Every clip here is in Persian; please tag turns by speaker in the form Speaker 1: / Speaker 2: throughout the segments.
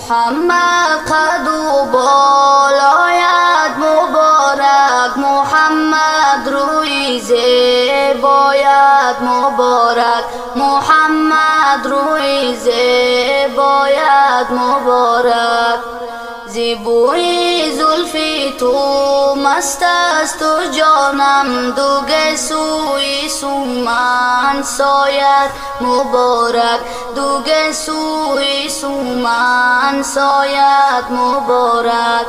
Speaker 1: محمد قد و بالایت مبارک، محمد روی زیبایت مبارک، محمد روی زیبایت مبارک. زیبوی زلفی تو مست است و جانم دوگه سوی سومن سایت مبارک، دوگه سوی سومن سایت مبارک.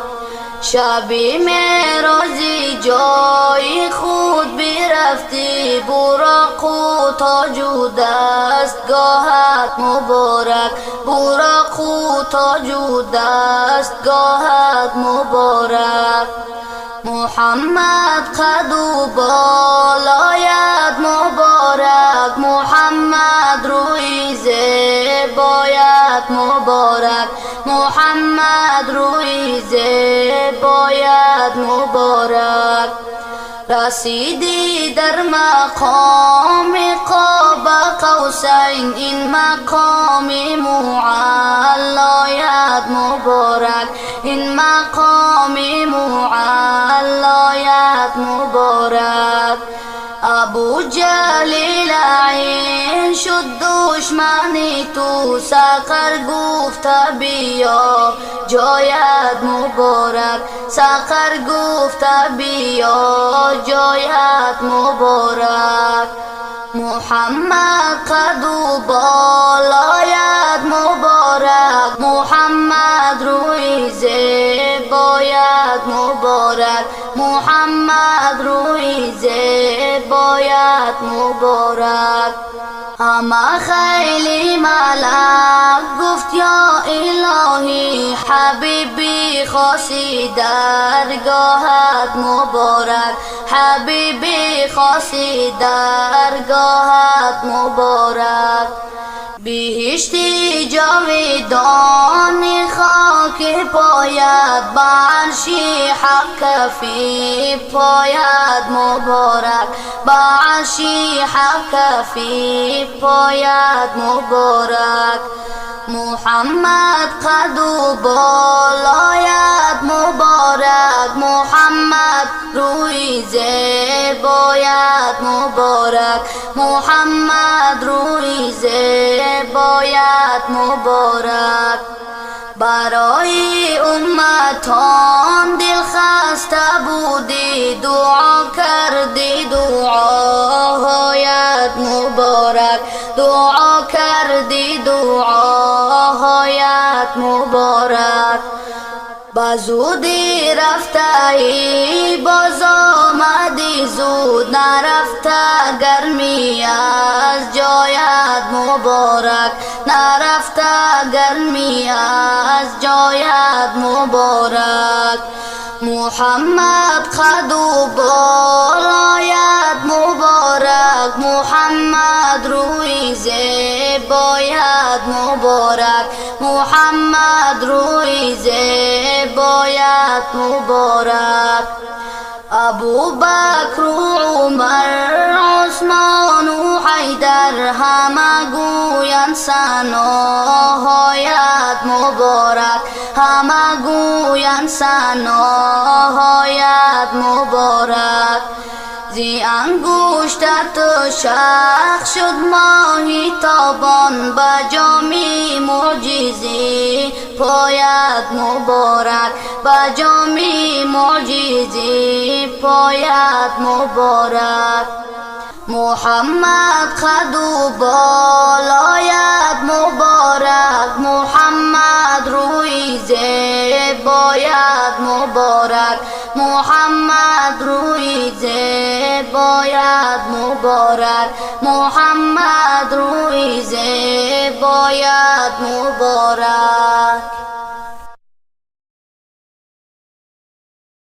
Speaker 1: شبی معراجی جای خود برفتی، براق و تاج و دستگاهت مبارک، براق و تاج و دستگاهت مبارک. محمد قد و بالایت مبارک، محمد روی زیبایت مبارک، محمد روی زیبایت مبارک. رسیدی در مقام قاب قوسین، این مقام معلایت مبارک، این مقام معلایت مبارک. ابو جلیل عین شد دشمنی تو، سقر گفت بیا جایت مبارک، سقر گفت بیا جایت مبارک. محمد قد و بالایت مبارک، محمد روی زیبایت مبارک، محمد روی زیبایت مبارک. همه خیلی ملک گفت یا الهی، حبیبی خاصی درگاهت مبارک، حبیبی خاصی درگاهت مبارک. بهشتی جاودانی خاک پایت، بعرشی حق کفی پایت مبارک، بعرشی حق کفی پایت مبارک. محمد قد و بالایت مبارک، محمد روی زیبایت مبارک، محمد روی زیبایت مبارک. برای امتان دل خسته بودی، دعا کردی دعاهایت مبارک، دعا کردی دعاهایت مبارک. بزودی رفتی باز آمدی زود، نرفته گرمی از جایت مبارک، نرفته گرمی از جایت مبارک. محمد قد و بالایت مبارک، محمد روی زیبایت مبارک، محمد روی زیبایت مبارک. ابو بکر و عمر عثمان و حیدر همه گویند ثناهایت مبارک، همه گویند ثناهایت مبارک. زی انگشتت شخ شد ماهی تابان، بجامی معجزی پایت مبارک، بجامی معجزی پایت مبارک. محمد قد و بالایت مبارک، محمد روی زیبایت مبارک، محمد روی زیبایت مبارک، محمد روی زیبایت مبارک.